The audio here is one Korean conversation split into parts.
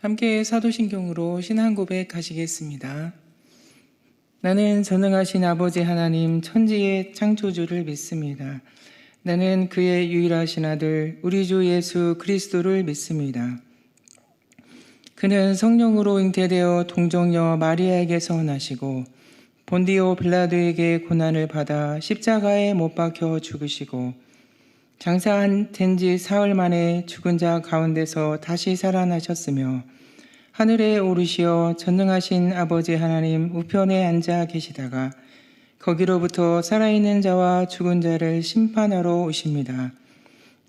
함께 사도신경으로 신앙 고백하시겠습니다. 나는 전능하신 아버지 하나님 천지의 창조주를 믿습니다. 나는 그의 유일하신 아들 우리 주 예수 그리스도를 믿습니다. 그는 성령으로 잉태되어 동정녀 마리아에게서 나시고 본디오 빌라도에게 고난을 받아 십자가에 못 박혀 죽으시고 장사된 지 사흘 만에 죽은 자 가운데서 다시 살아나셨으며 하늘에 오르시어 전능하신 아버지 하나님 우편에 앉아 계시다가 거기로부터 살아있는 자와 죽은 자를 심판하러 오십니다.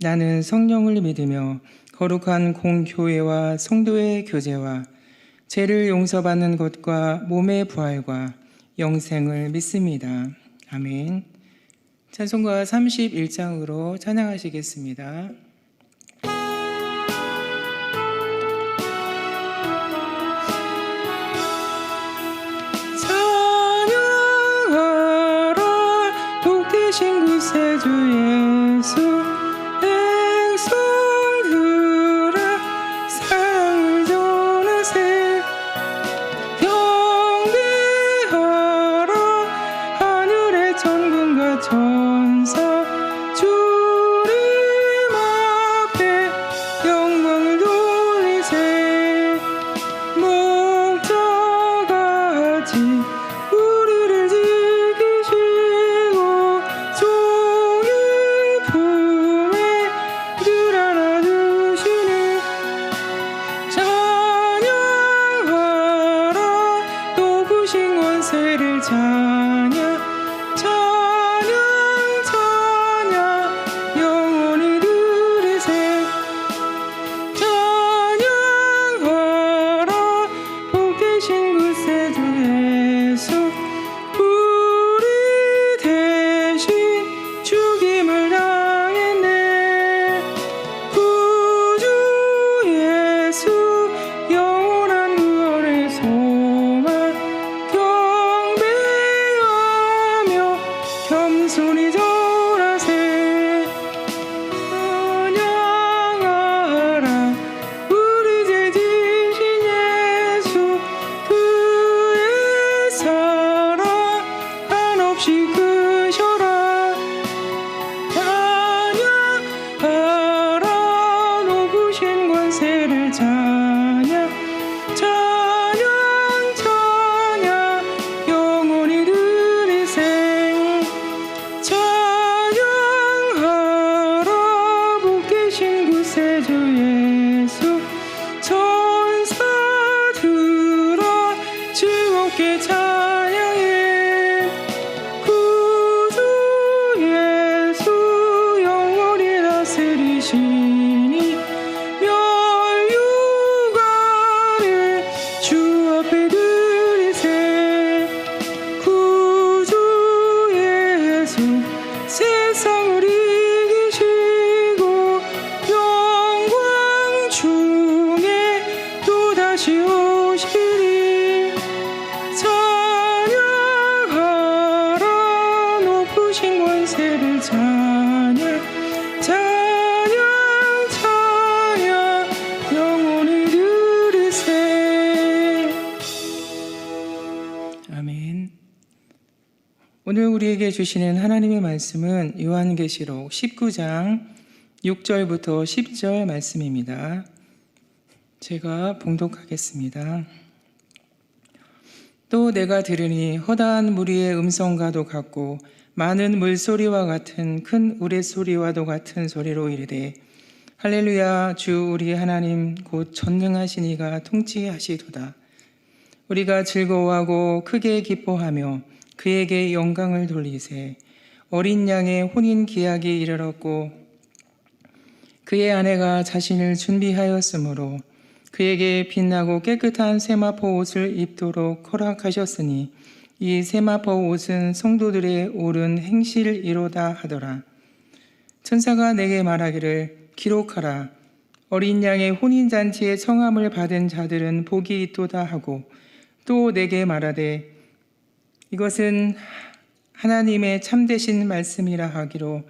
나는 성령을 믿으며 거룩한 공교회와 성도의 교제와 죄를 용서받는 것과 몸의 부활과 영생을 믿습니다. 아멘. 찬송가 31장으로 찬양하시겠습니다. 찬양하라 복되신 구세주 예수 행성들아 사랑을 전하세 경배하라 하늘의 천군과 천사 주님 앞에 영광을 돌리세 목자같이 우리를 지키시고 종일 품에 늘 안아주시네 찬양하라 높으신 권세를 찬양 찬양 찬양 영원히 들으세 찬양하라 복되신 구세주 예수 우리 대신 죽임을 당했네 구주 예수 영원한 구원의 소망 경배하며 겸손히 절하세 찬양하라 우리 죄 지신 예수 그의 사랑 한없이 크셔라 찬양하라 높으신 권세를 찬양 찬양 찬양 영원히 들으세 찬양하라 복되신 구세주 예수 천사들아 즐겁게 찬양해 구주 예수 영원히 다스리시니 멸류관을 주 앞에 드리세 구주 예수 세상을 이기시고 영광 중에 또다시 오시리 찬양하라 높으신 권세를 찬양 찬양 찬양 영원히 들으세 아멘. 오늘 우리에게 주시는 하나님의 말씀은 요한계시록 19장 6절부터 10절 말씀입니다. 제가 봉독하겠습니다. 또 내가 들으니 허다한 무리의 음성과도 같고 많은 물소리와 같은 큰 우레소리와도 같은 소리로 이르되 할렐루야 주 우리 하나님 곧 전능하신 이가 통치하시도다. 우리가 즐거워하고 크게 기뻐하며 그에게 영광을 돌리세. 어린 양의 혼인 기약이 이르렀고 그의 아내가 자신을 준비하였으므로 그에게 빛나고 깨끗한 세마포 옷을 입도록 허락하셨으니 이 세마포 옷은 성도들의 옳은 행실이로다 하더라. 천사가 내게 말하기를 기록하라. 어린 양의 혼인잔치에 청함을 받은 자들은 복이 있도다 하고 또 내게 말하되 이것은 하나님의 참되신 말씀이라 하기로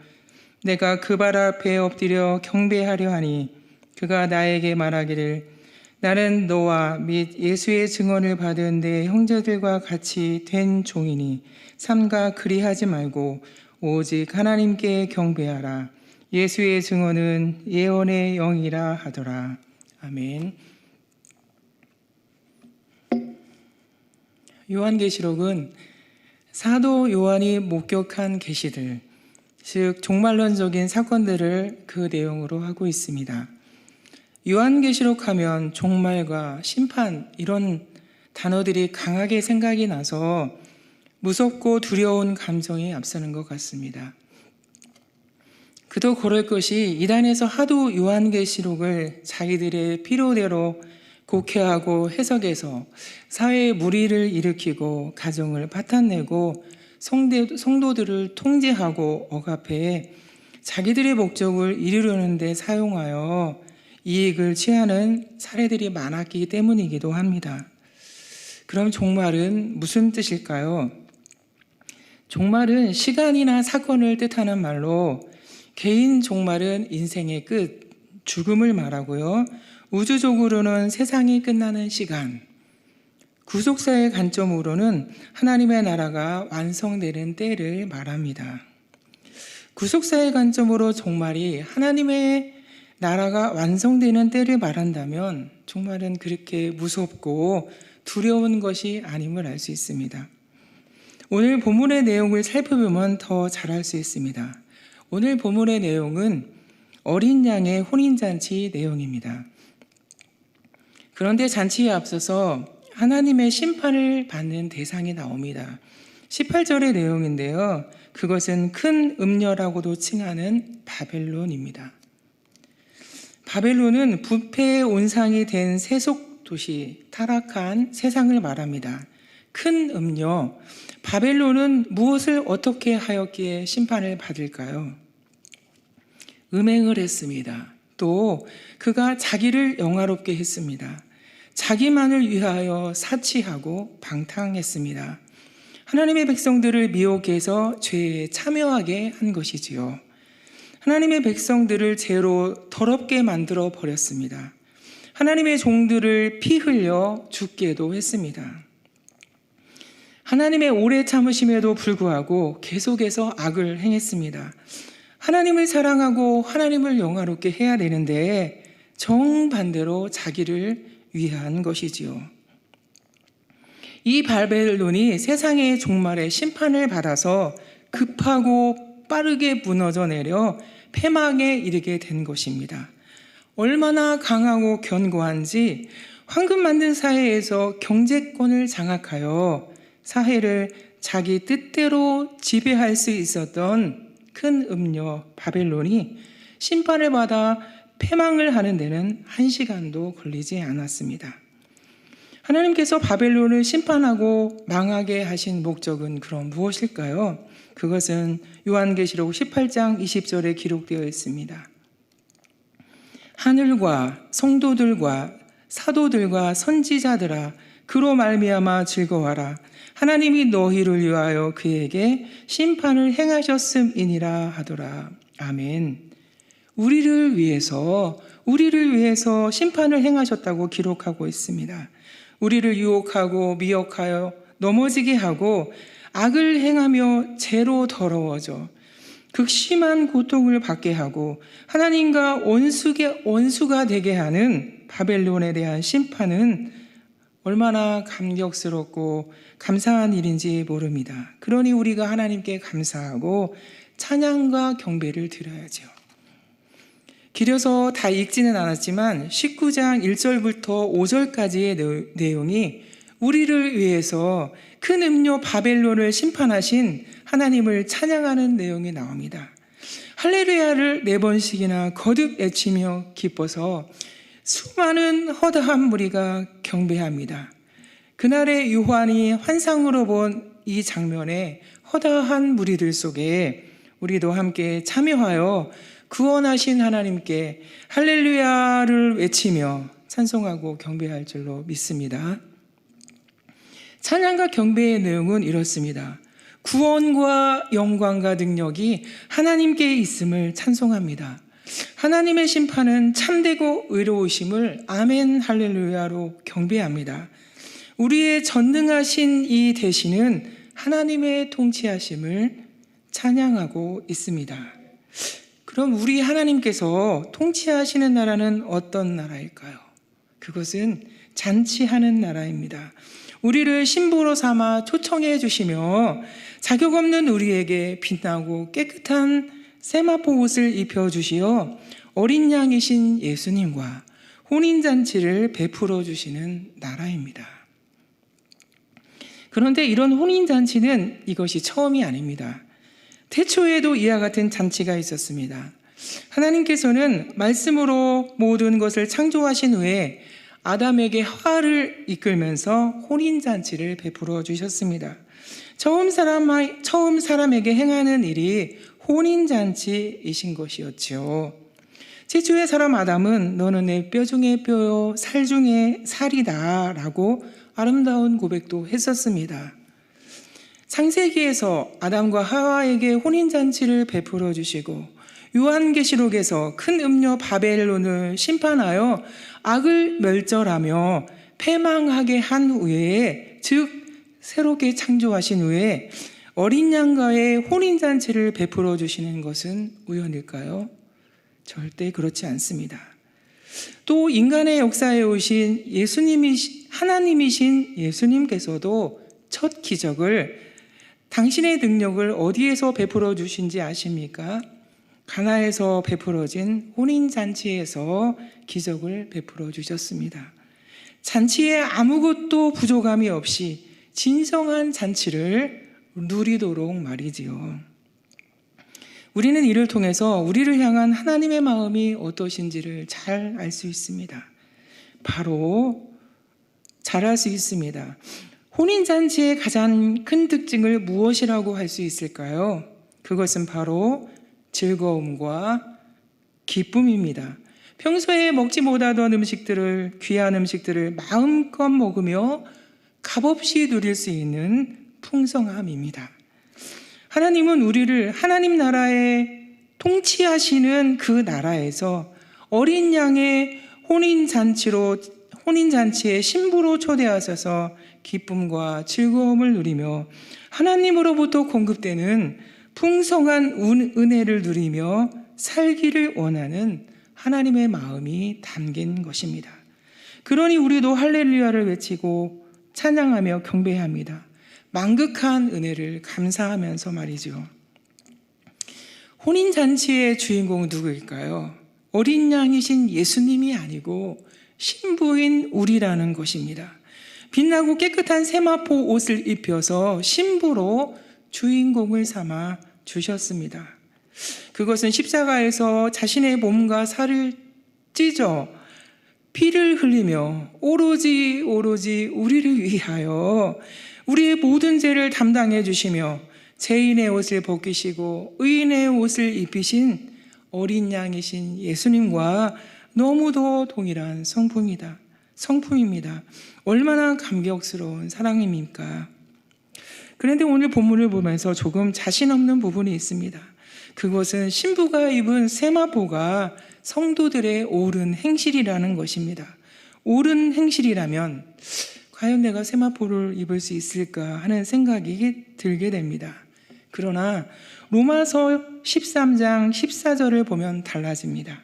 내가 그 발 앞에 엎드려 경배하려 하니 그가 나에게 말하기를 나는 너와 및 예수의 증언을 받은 내 형제들과 같이 된 종이니 삼가 그리하지 말고 오직 하나님께 경배하라. 예수의 증언은 예언의 영이라 하더라. 아멘. 요한계시록은 사도 요한이 목격한 계시들, 즉 종말론적인 사건들을 그 내용으로 하고 있습니다. 요한계시록 하면 종말과 심판 이런 단어들이 강하게 생각이 나서 무섭고 두려운 감정이 앞서는 것 같습니다. 그도 그럴 것이 이단에서 하도 요한계시록을 자기들의 필요대로 곡해하고 해석해서 사회에 무리를 일으키고 가정을 파탄내고 성도들을 통제하고 억압해 자기들의 목적을 이루려는 데 사용하여 이익을 취하는 사례들이 많았기 때문이기도 합니다. 그럼 종말은 무슨 뜻일까요? 종말은 시간이나 사건을 뜻하는 말로 개인 종말은 인생의 끝, 죽음을 말하고요. 우주적으로는 세상이 끝나는 시간, 구속사의 관점으로는 하나님의 나라가 완성되는 때를 말합니다. 구속사의 관점으로 종말이 하나님의 나라가 완성되는 때를 말한다면 종말은 그렇게 무섭고 두려운 것이 아님을 알 수 있습니다. 오늘 본문의 내용을 살펴보면 더 잘 알 수 있습니다. 오늘 본문의 내용은 어린 양의 혼인잔치 내용입니다. 그런데 잔치에 앞서서 하나님의 심판을 받는 대상이 나옵니다. 18절의 내용인데요. 그것은 큰 음녀라고도 칭하는 바벨론입니다. 바벨론은 부패의 온상이 된 세속 도시, 타락한 세상을 말합니다. 큰 음녀, 바벨론은 무엇을 어떻게 하였기에 심판을 받을까요? 음행을 했습니다. 또 그가 자기를 영화롭게 했습니다. 자기만을 위하여 사치하고 방탕했습니다. 하나님의 백성들을 미혹해서 죄에 참여하게 한 것이지요. 하나님의 백성들을 죄로 더럽게 만들어 버렸습니다. 하나님의 종들을 피 흘려 죽게도 했습니다. 하나님의 오래 참으심에도 불구하고 계속해서 악을 행했습니다. 하나님을 사랑하고 하나님을 영화롭게 해야 되는데 정반대로 자기를 위한 것이지요. 이 바벨론이 세상의 종말에 심판을 받아서 급하고 빠르게 무너져 내려 패망에 이르게 된 것입니다. 얼마나 강하고 견고한지 황금 만든 사회에서 경제권을 장악하여 사회를 자기 뜻대로 지배할 수 있었던 큰 음녀 바벨론이 심판을 받아 패망을 하는 데는 1시간도 걸리지 않았습니다. 하나님께서 바벨론을 심판하고 망하게 하신 목적은 그럼 무엇일까요? 그것은 요한계시록 18장 20절에 기록되어 있습니다. 하늘과 성도들과 사도들과 선지자들아 그로 말미암아 즐거워하라. 하나님이 너희를 위하여 그에게 심판을 행하셨음이니라 하더라. 아멘. 우리를 위해서 심판을 행하셨다고 기록하고 있습니다. 우리를 유혹하고 미혹하여 넘어지게 하고 악을 행하며 죄로 더러워져 극심한 고통을 받게 하고 하나님과 원수가 되게 하는 바벨론에 대한 심판은 얼마나 감격스럽고 감사한 일인지 모릅니다. 그러니 우리가 하나님께 감사하고 찬양과 경배를 드려야죠. 길어서 다 읽지는 않았지만 19장 1절부터 5절까지의 내용이 우리를 위해서 큰 음료 바벨론을 심판하신 하나님을 찬양하는 내용이 나옵니다. 할렐루야를 4번씩이나 거듭 외치며 기뻐서 수많은 허다한 무리가 경배합니다. 그날의 요한이 환상으로 본 이 장면에 허다한 무리들 속에 우리도 함께 참여하여 구원하신 하나님께 할렐루야를 외치며 찬송하고 경배할 줄로 믿습니다. 찬양과 경배의 내용은 이렇습니다. 구원과 영광과 능력이 하나님께 있음을 찬송합니다. 하나님의 심판은 참되고 의로우심을 아멘 할렐루야로 경배합니다. 우리의 전능하신 이 대신은 하나님의 통치하심을 찬양하고 있습니다. 그럼 우리 하나님께서 통치하시는 나라는 어떤 나라일까요? 그것은 잔치하는 나라입니다. 우리를 신부로 삼아 초청해 주시며 자격 없는 우리에게 빛나고 깨끗한 세마포 옷을 입혀주시어 어린 양이신 예수님과 혼인잔치를 베풀어 주시는 나라입니다. 그런데 이런 혼인잔치는 이것이 처음이 아닙니다. 태초에도 이와 같은 잔치가 있었습니다. 하나님께서는 말씀으로 모든 것을 창조하신 후에 아담에게 화를 이끌면서 혼인잔치를 베풀어 주셨습니다. 처음 사람에게 행하는 일이 혼인잔치이신 것이었죠. 최초의 사람 아담은 너는 내 뼈 중에 뼈요 살 중에 살이다 라고 아름다운 고백도 했었습니다. 창세기에서 아담과 하와에게 혼인잔치를 베풀어 주시고 요한계시록에서 큰 음녀 바벨론을 심판하여 악을 멸절하며 패망하게 한 후에, 즉 새롭게 창조하신 후에 어린 양과의 혼인잔치를 베풀어 주시는 것은 우연일까요? 절대 그렇지 않습니다. 또 인간의 역사에 오신 하나님이신 예수님께서도 첫 기적을, 당신의 능력을 어디에서 베풀어 주신지 아십니까? 가나에서 베풀어진 혼인잔치에서 기적을 베풀어 주셨습니다. 잔치에 아무것도 부족함이 없이 진정한 잔치를 누리도록 말이지요. 우리는 이를 통해서 우리를 향한 하나님의 마음이 어떠신지를 잘 알 수 있습니다. 바로 잘 알 수 있습니다. 혼인잔치의 가장 큰 특징을 무엇이라고 할 수 있을까요? 그것은 바로 즐거움과 기쁨입니다. 평소에 먹지 못하던 음식들을, 귀한 음식들을 마음껏 먹으며 값없이 누릴 수 있는 풍성함입니다. 하나님은 우리를 하나님 나라에 통치하시는 그 나라에서 어린 양의 혼인잔치의 신부로 초대하셔서 기쁨과 즐거움을 누리며 하나님으로부터 공급되는 풍성한 은혜를 누리며 살기를 원하는 하나님의 마음이 담긴 것입니다. 그러니 우리도 할렐루야를 외치고 찬양하며 경배합니다. 만극한 은혜를 감사하면서 말이죠. 혼인잔치의 주인공은 누구일까요? 어린 양이신 예수님이 아니고 신부인 우리라는 것입니다. 빛나고 깨끗한 세마포 옷을 입혀서 신부로 주인공을 삼아 주셨습니다. 그것은 십자가에서 자신의 몸과 살을 찢어 피를 흘리며 오로지 우리를 위하여 우리의 모든 죄를 담당해 주시며 죄인의 옷을 벗기시고 의인의 옷을 입히신 어린 양이신 예수님과 너무도 동일한 성품입니다. 얼마나 감격스러운 사랑입니까? 그런데 오늘 본문을 보면서 조금 자신 없는 부분이 있습니다. 그것은 신부가 입은 세마포가 성도들의 옳은 행실이라는 것입니다. 옳은 행실이라면 과연 내가 세마포를 입을 수 있을까 하는 생각이 들게 됩니다. 그러나 로마서 13장 14절을 보면 달라집니다.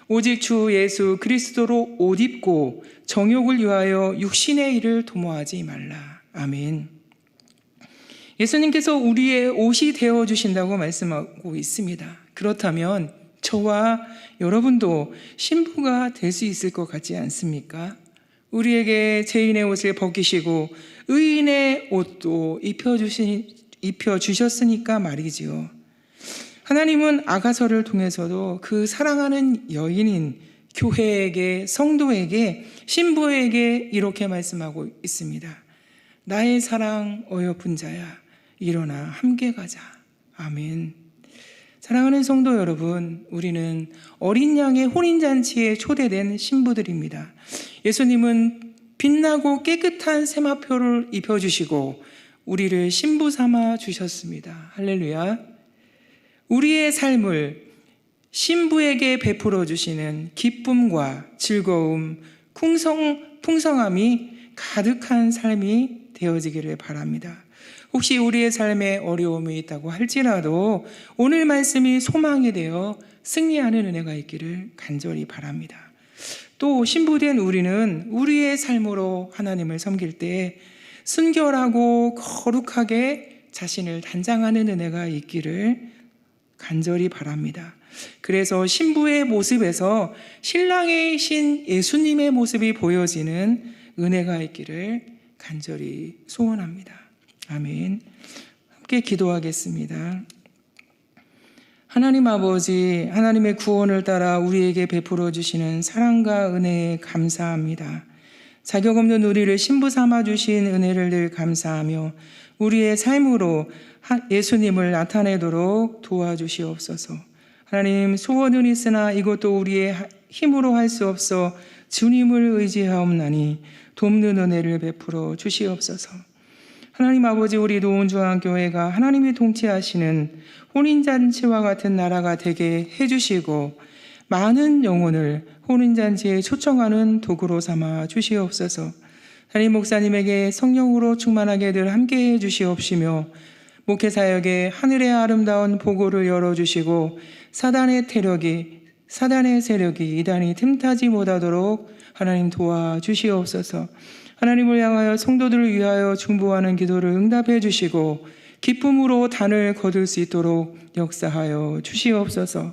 오직 주 예수 그리스도로 옷 입고 정욕을 위하여 육신의 일을 도모하지 말라. 아멘. 예수님께서 우리의 옷이 되어주신다고 말씀하고 있습니다. 그렇다면 저와 여러분도 신부가 될 수 있을 것 같지 않습니까? 우리에게 죄인의 옷을 벗기시고 의인의 옷도 입혀주셨으니까 말이지요. 하나님은 아가서를 통해서도 그 사랑하는 여인인 교회에게, 성도에게, 신부에게 이렇게 말씀하고 있습니다. 나의 사랑 어여쁜 자야, 일어나 함께 가자. 아멘. 사랑하는 성도 여러분, 우리는 어린 양의 혼인잔치에 초대된 신부들입니다. 예수님은 빛나고 깨끗한 세마포를 입혀주시고 우리를 신부 삼아 주셨습니다. 할렐루야. 우리의 삶을 신부에게 베풀어 주시는 기쁨과 즐거움, 풍성함이 가득한 삶이 되어지기를 바랍니다. 혹시 우리의 삶에 어려움이 있다고 할지라도 오늘 말씀이 소망이 되어 승리하는 은혜가 있기를 간절히 바랍니다. 또 신부된 우리는 우리의 삶으로 하나님을 섬길 때 순결하고 거룩하게 자신을 단장하는 은혜가 있기를 간절히 바랍니다. 그래서 신부의 모습에서 신랑이신 예수님의 모습이 보여지는 은혜가 있기를 간절히 소원합니다. 아멘. 함께 기도하겠습니다. 하나님 아버지, 하나님의 구원을 따라 우리에게 베풀어 주시는 사랑과 은혜에 감사합니다. 자격 없는 우리를 신부 삼아 주신 은혜를 늘 감사하며 우리의 삶으로 예수님을 나타내도록 도와주시옵소서. 하나님, 소원은 있으나 이것도 우리의 힘으로 할 수 없어 주님을 의지하옵나니 돕는 은혜를 베풀어 주시옵소서. 하나님 아버지, 우리 노원중앙교회가 하나님이 통치하시는 혼인잔치와 같은 나라가 되게 해주시고 많은 영혼을 혼인잔치에 초청하는 도구로 삼아 주시옵소서. 담임 목사님에게 성령으로 충만하게 늘 함께해 주시옵시며 목회사역에 하늘의 아름다운 보고를 열어주시고 사단의 세력이 이단이 틈타지 못하도록 하나님 도와주시옵소서. 하나님을 향하여 성도들을 위하여 중보하는 기도를 응답해 주시고 기쁨으로 단을 거둘 수 있도록 역사하여 주시옵소서.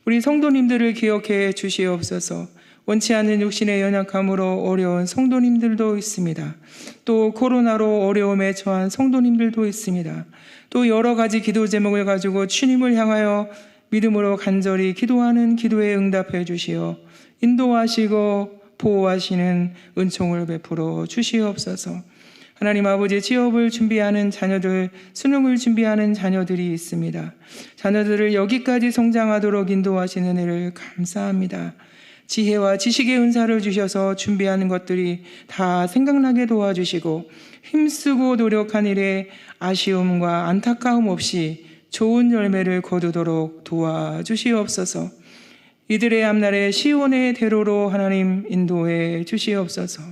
우리 성도님들을 기억해 주시옵소서. 원치 않는 육신의 연약함으로 어려운 성도님들도 있습니다. 또 코로나로 어려움에 처한 성도님들도 있습니다. 또 여러 가지 기도 제목을 가지고 주님을 향하여 믿음으로 간절히 기도하는 기도에 응답해 주시어 인도하시고 보호하시는 은총을 베풀어 주시옵소서. 하나님 아버지, 취업을 준비하는 자녀들, 수능을 준비하는 자녀들이 있습니다. 자녀들을 여기까지 성장하도록 인도하시는 은혜를 감사합니다. 지혜와 지식의 은사를 주셔서 준비하는 것들이 다 생각나게 도와주시고 힘쓰고 노력한 일에 아쉬움과 안타까움 없이 좋은 열매를 거두도록 도와주시옵소서. 이들의 앞날에 시온의 대로로 하나님 인도해 주시옵소서.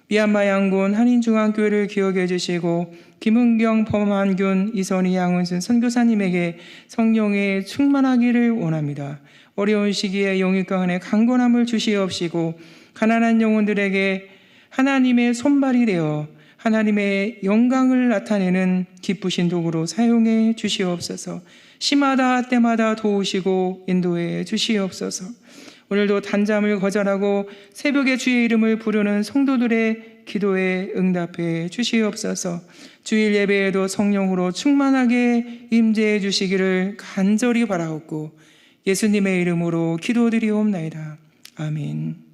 미얀마 양군 한인중앙교회를 기억해 주시고 김은경, 범한균, 이선희, 양은순 선교사님에게 성령의 충만하기를 원합니다. 어려운 시기에 영육과 은혜 강건함을 주시옵시고 가난한 영혼들에게 하나님의 손발이 되어 하나님의 영광을 나타내는 기쁘신 도구로 사용해 주시옵소서. 시마다 때마다 도우시고 인도해 주시옵소서. 오늘도 단잠을 거절하고 새벽에 주의 이름을 부르는 성도들의 기도에 응답해 주시옵소서. 주일 예배에도 성령으로 충만하게 임재해 주시기를 간절히 바라옵고 예수님의 이름으로 기도드리옵나이다. 아멘.